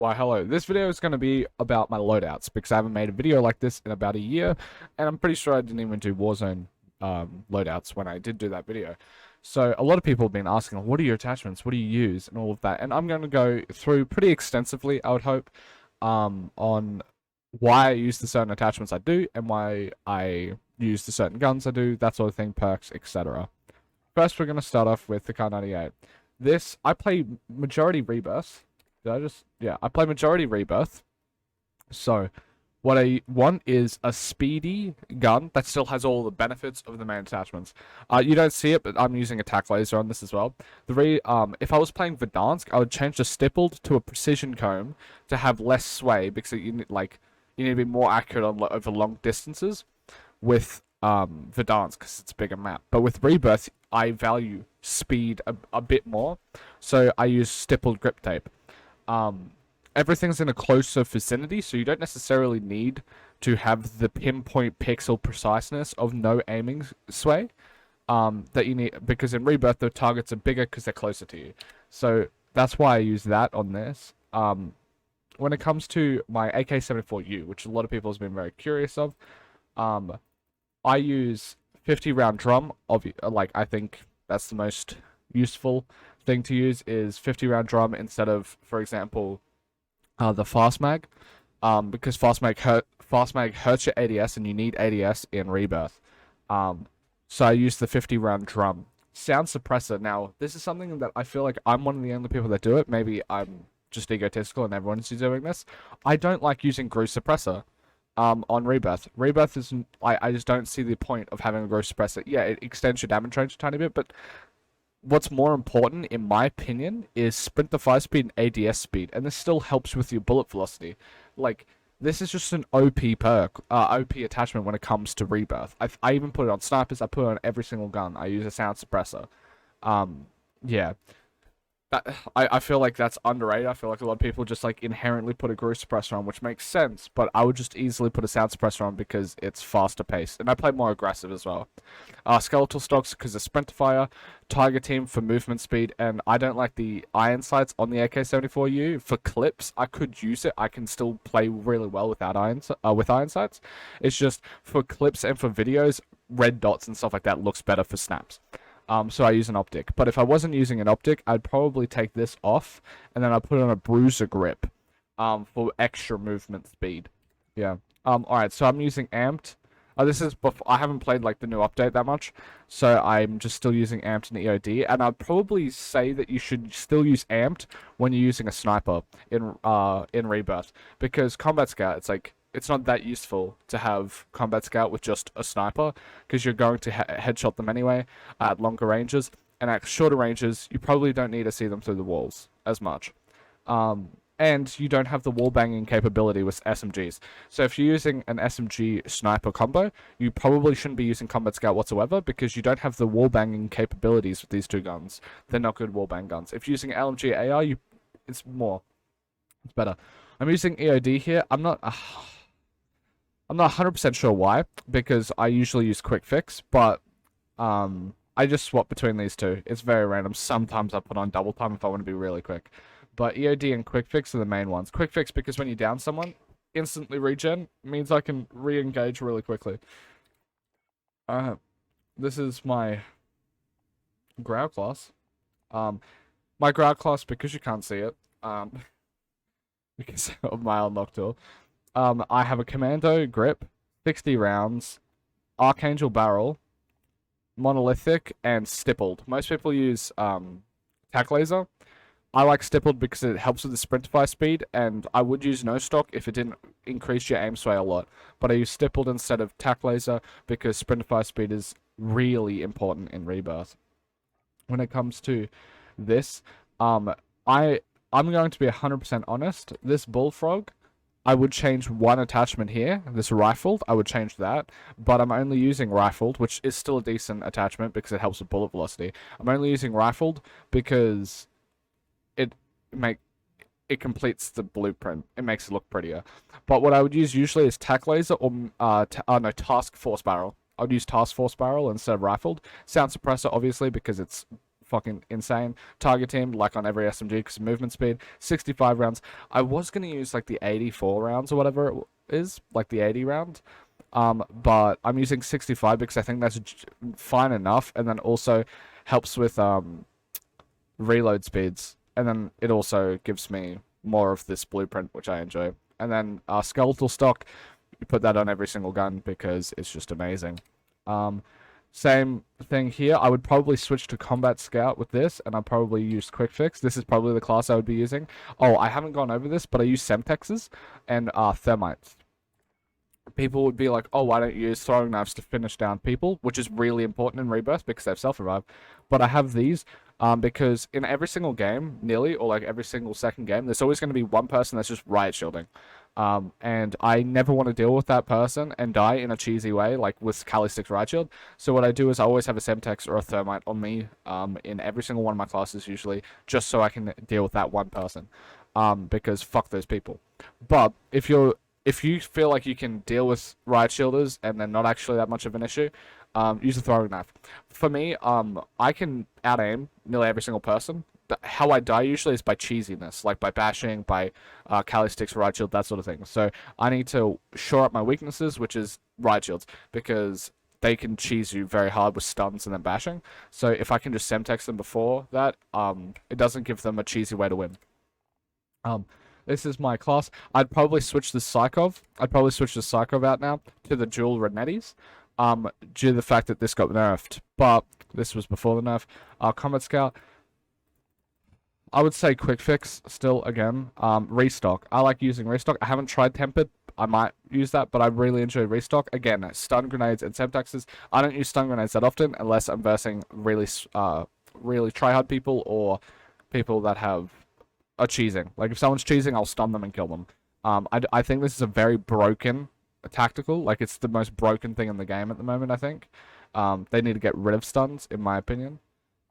Why, hello. This video is going to be about my loadouts because I haven't made a video like this in about a year, and I'm pretty sure I didn't even do Warzone loadouts when I did do that video. So a lot of people have been asking, what are your attachments? What do you use? And all of that. And I'm going to go through pretty extensively, I would hope, on why I use the certain attachments I do and why I use the certain guns I do, that sort of thing, perks, etc. First, we're going to start off with the Kar 98. This, I play majority Rebirth. Yeah, I play majority Rebirth. So, what I want is a speedy gun that still has all the benefits of the main attachments. You don't see it, but I'm using attack laser on this as well. If I was playing Verdansk, I would change the stippled to a precision comb to have less sway because you need to be more accurate on over long distances with Verdansk because it's a bigger map. But with Rebirth, I value speed a bit more, so I use stippled grip tape. Everything's in a closer vicinity, so you don't necessarily need to have the pinpoint pixel preciseness of no aiming sway that you need, because in Rebirth the targets are bigger because they're closer to you. So that's why I use that on this. When it comes to my AK-74U, which a lot of people have been very curious of, I use 50 round drum. I think that's the most useful thing to use is 50 round drum instead of, for example, the fast mag, because fast mag hurts your ADS and you need ADS in Rebirth. So I use the 50 round drum. Sound suppressor. Now, this is something that I feel like I'm one of the only people that do it. Maybe I'm just egotistical and everyone's doing this. I don't like using groove suppressor on Rebirth. Rebirth is, I just don't see the point of having a groove suppressor. Yeah, it extends your damage range a tiny bit, but what's more important, in my opinion, is sprint to fire speed and ADS speed, and this still helps with your bullet velocity. This is just an OP perk, OP attachment when it comes to Rebirth. I even put it on snipers. I put it on every single gun. I use a sound suppressor. Yeah. I feel like that's underrated. I feel like a lot of people just inherently put a groove suppressor on, which makes sense, but I would just easily put a sound suppressor on because it's faster paced, and I play more aggressive as well. Skeletal stocks because of sprint to fire, Tiger Team for movement speed, and I don't like the iron sights on the AK-74U. For clips, I could use it. I can still play really well without iron sights. It's just for clips and for videos, red dots and stuff like that looks better for snaps. So I use an optic. But if I wasn't using an optic, I'd probably take this off, and then I'd put on a bruiser grip for extra movement speed. Yeah. Alright, so I'm using amped. This is before, I haven't played the new update that much, so I'm just still using amped and EOD, and I'd probably say that you should still use amped when you're using a sniper in Rebirth, because Combat Scout, it's not that useful to have Combat Scout with just a sniper, because you're going to headshot them anyway at longer ranges, and at shorter ranges, you probably don't need to see them through the walls as much. And you don't have the wall banging capability with SMGs. So if you're using an SMG sniper combo, you probably shouldn't be using Combat Scout whatsoever, because you don't have the wall banging capabilities with these two guns. They're not good wall bang guns. If you're using LMG AR, it's better. I'm using EOD here. I'm not 100% sure why, because I usually use Quick Fix, but I just swap between these two. It's very random. Sometimes I put on double time if I want to be really quick. But EOD and Quick Fix are the main ones. Quick Fix because when you down someone, instantly regen means I can re-engage really quickly. This is my Growl class. My Growl class, because you can't see it, because of my unlock tool, I have a Commando grip, 60 rounds, Archangel barrel, monolithic, and stippled. Most people use tack laser. I like stippled because it helps with the sprint fire speed, and I would use no stock if it didn't increase your aim sway a lot. But I use stippled instead of tack laser because sprint fire speed is really important in Rebirth. When it comes to this, I'm going to be 100% honest. This bullfrog, I would change one attachment here, this rifled, I would change that, but I'm only using rifled, which is still a decent attachment because it helps with bullet velocity. I'm only using rifled because it completes the blueprint. It makes it look prettier. But what I would use usually is tack laser or task force barrel. I would use task force barrel instead of rifled. Sound suppressor, obviously, because it's fucking insane. Target team, like on every SMG, because of movement speed. 65 rounds. I was going to use like the 84 rounds or whatever it is, like the 80 round. But I'm using 65 because I think that's fine enough, and then also helps with reload speeds, and then it also gives me more of this blueprint, which I enjoy. And then skeletal stock, you put that on every single gun because it's just amazing. Same thing here. I would probably switch to Combat Scout with this, and I'll probably use Quick Fix. This is probably the class I would be using. Oh, I haven't gone over this, but I use Semtexes and Thermites. People would be like, oh, why don't you use throwing knives to finish down people, which is really important in Rebirth because they've self-revived. But I have these because in every single game, nearly, or like every single second game, there's always going to be one person that's just riot shielding. And I never want to deal with that person and die in a cheesy way, like with Kali Stick's riot shield. So what I do is I always have a Semtex or a Thermite on me in every single one of my classes usually, just so I can deal with that one person. Because fuck those people. But if you feel like you can deal with riot shielders and they're not actually that much of an issue, use a throwing knife. For me, I can out-aim nearly every single person. How I die usually is by cheesiness, like by bashing, by Kali Sticks, riot shield, that sort of thing. So I need to shore up my weaknesses, which is riot shields, because they can cheese you very hard with stuns and then bashing. So if I can just Semtex them before that, it doesn't give them a cheesy way to win. This is my class. I'd probably switch the Psychov. I'd probably switch the Psychov out now to the dual Renettis, due to the fact that this got nerfed. But this was before the nerf. Combat Scout. I would say Quick Fix still again. Restock. I like using Restock. I haven't tried Tempered. I might use that, but I really enjoy Restock. Again, stun grenades and Semtexes. I don't use stun grenades that often unless I'm versing really tryhard people or people that are cheesing. Like if someone's cheesing, I'll stun them and kill them. I think this is a very broken tactical. Like it's the most broken thing in the game at the moment, I think. They need to get rid of stuns, in my opinion.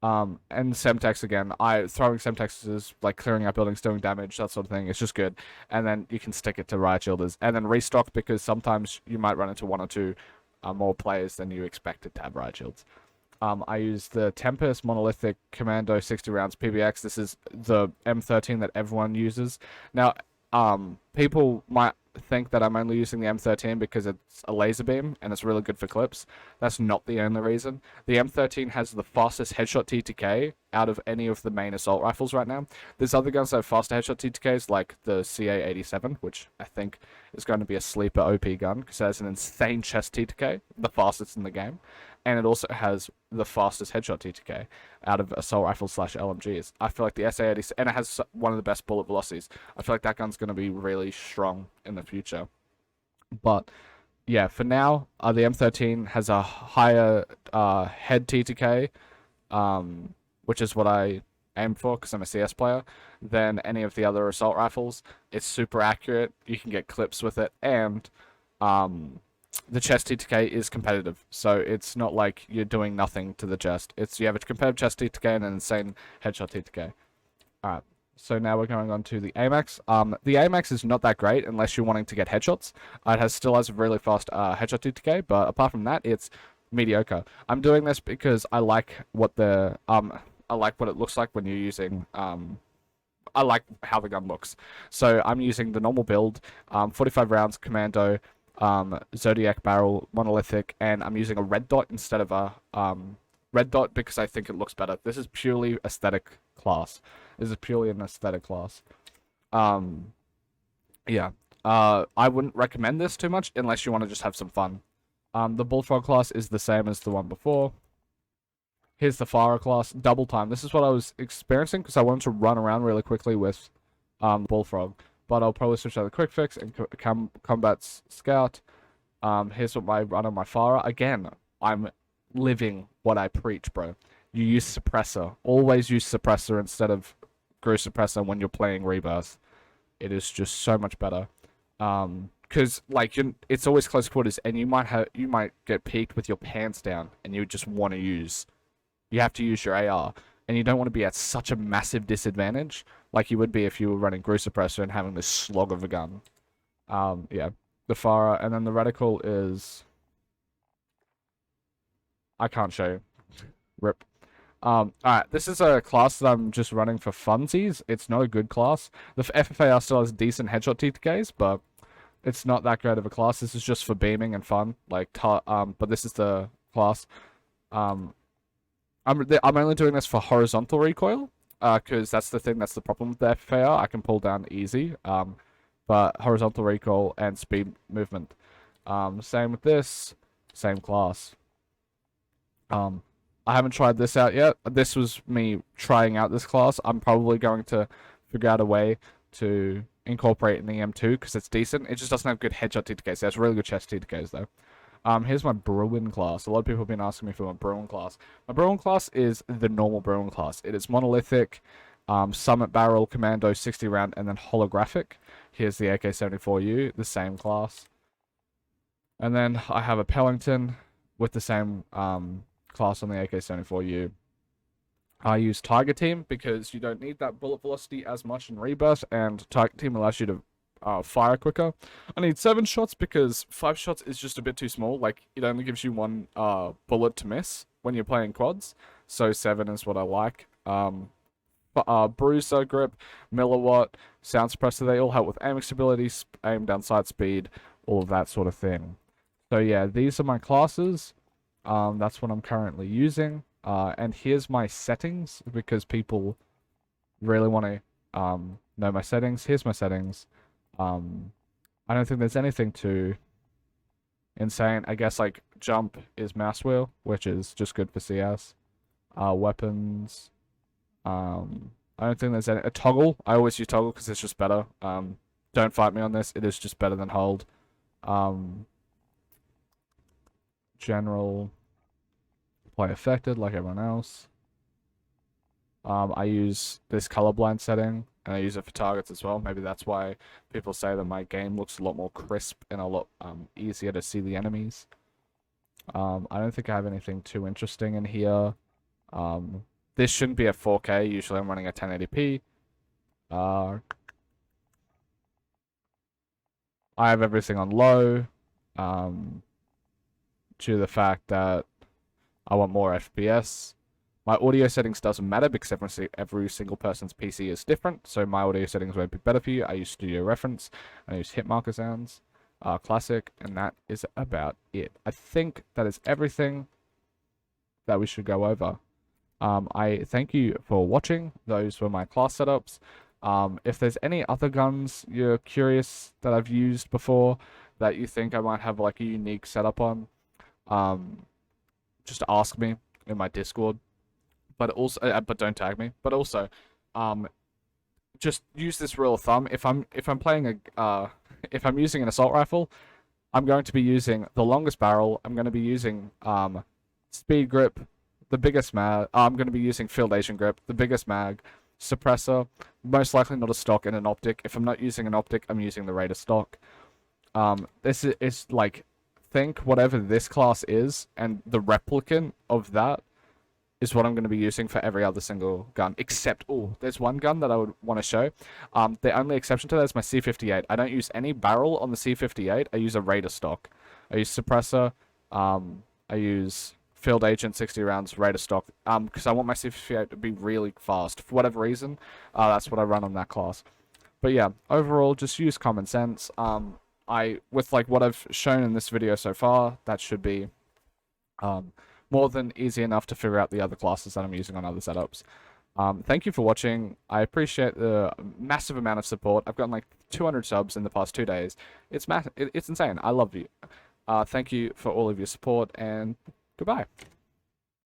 And Semtex again. Throwing Semtexes is like clearing out buildings, doing damage, that sort of thing. It's just good. And then you can stick it to riot shielders. And then restock because sometimes you might run into one or two more players than you expected to have riot shields. I use the Tempest Monolithic Commando 60 rounds PBX. This is the M13 that everyone uses. Now, people might think that I'm only using the M13 because it's a laser beam and it's really good for clips. That's not the only reason. The M13 has the fastest headshot TTK out of any of the main assault rifles right now. There's other guns that have faster headshot TTKs like the CA87, which I think is going to be a sleeper OP gun because it has an insane chest TTK, the fastest in the game. And it also has the fastest headshot TTK out of assault rifles / LMGs. I feel like the SA-80, and it has one of the best bullet velocities. I feel like that gun's going to be really strong in the future. But yeah, for now, the M13 has a higher head TTK, which is what I aim for because I'm a CS player, than any of the other assault rifles. It's super accurate. You can get clips with it, and the chest TTK is competitive, so it's not like you're doing nothing to the chest. You have a competitive chest TTK and an insane headshot TTK. Alright, so now we're going on to the AMAX. The AMAX is not that great unless you're wanting to get headshots. It still has a really fast headshot TTK, but apart from that, it's mediocre. I'm doing this because I like what it looks like when you're using I like how the gun looks. So I'm using the normal build, 45 rounds Commando, Zodiac barrel, monolithic, and I'm using a red dot instead of a red dot because I think it looks better. This is purely aesthetic class. This is purely an aesthetic class. Yeah. I wouldn't recommend this too much unless you want to just have some fun. The Bullfrog class is the same as the one before. Here's the Farah class, double time. This is what I was experiencing because I wanted to run around really quickly with Bullfrog. But I'll probably switch out the Quick Fix and Combat Scout. Here's what I run on my Farah. Again, I'm living what I preach, bro. You use Suppressor. Always use Suppressor instead of Grew Suppressor when you're playing Rebirth. It is just so much better. Because like it's always close quarters, and you might get peeked with your pants down, and you just want to use. You have to use your AR, and you don't want to be at such a massive disadvantage like you would be if you were running Grew Suppressor and having this slog of a gun. Yeah, the Farah, and then the Reticle is... I can't show you. Rip. Alright, this is a class that I'm just running for funsies. It's not a good class. The FFAR still has decent headshot TTKs, but it's not that great of a class. This is just for beaming and fun. But this is the class. Um, I'm only doing this for horizontal recoil, because that's the thing. That's the problem with the FFAR. I can pull down easy. But horizontal recoil and speed movement. Same with this. Same class. I haven't tried this out yet. This was me trying out this class. I'm probably going to figure out a way to incorporate an EM2 because it's decent. It just doesn't have good headshot TTKs. It has really good chest TTKs though. Here's my Bruin class. A lot of people have been asking me for my Bruin class. My Bruin class is the normal Bruin class. It is monolithic, summit barrel, commando, 60 round, and then holographic. Here's the AK-74U, the same class. And then I have a Pellington with the same class on the AK-74U. I use Tiger Team because you don't need that bullet velocity as much in rebirth, and Tiger Team allows you to fire quicker. I need 7 shots because 5 shots is just a bit too small. Like, it only gives you 1 bullet to miss when you're playing quads. So 7 is what I like. Bruiser grip, milliwatt, sound suppressor, they all help with aiming stability, aim down sight speed, all of that sort of thing. So yeah, these are my classes. That's what I'm currently using. And here's my settings because people really want to know my settings. Here's my settings. I don't think there's anything too insane. I guess like jump is mouse wheel, which is just good for CS. Weapons. I don't think there's a toggle. I always use toggle because it's just better. Don't fight me on this. It is just better than hold. General. Play affected like everyone else. I use this colorblind setting, and I use it for targets as well. Maybe that's why people say that my game looks a lot more crisp and a lot easier to see the enemies. I don't think I have anything too interesting in here. This shouldn't be at 4K. Usually I'm running at 1080p. I have everything on low, due to the fact that I want more FPS. My audio settings doesn't matter because every single person's PC is different, so my audio settings won't be better for you. I use Studio Reference, I use hit marker sounds, classic, and that is about it. I think that is everything that we should go over. I thank you for watching. Those were my class setups. If there's any other guns you're curious that I've used before that you think I might have like a unique setup on, just ask me in my Discord. But also, but don't tag me. But also, just use this rule of thumb. If I'm playing if I'm using an assault rifle, I'm going to be using the longest barrel. I'm going to be using speed grip, the biggest mag. I'm going to be using field agent grip, the biggest mag, suppressor, most likely not a stock, and an optic. If I'm not using an optic, I'm using the Raider stock. This is like, think whatever this class is, and the replicant of that is what I'm going to be using for every other single gun, except, there's one gun that I would want to show. The only exception to that is my C58. I don't use any barrel on the C58. I use a Raider stock. I use suppressor. I use field agent 60 rounds, Raider stock, because I want my C58 to be really fast. For whatever reason, that's what I run on that class. But yeah, overall, just use common sense. With like what I've shown in this video so far, that should be more than easy enough to figure out the other classes that I'm using on other setups. Thank you for watching. I appreciate the massive amount of support. I've gotten like 200 subs in the past 2 days. It's insane. I love you. Thank you for all of your support, and goodbye.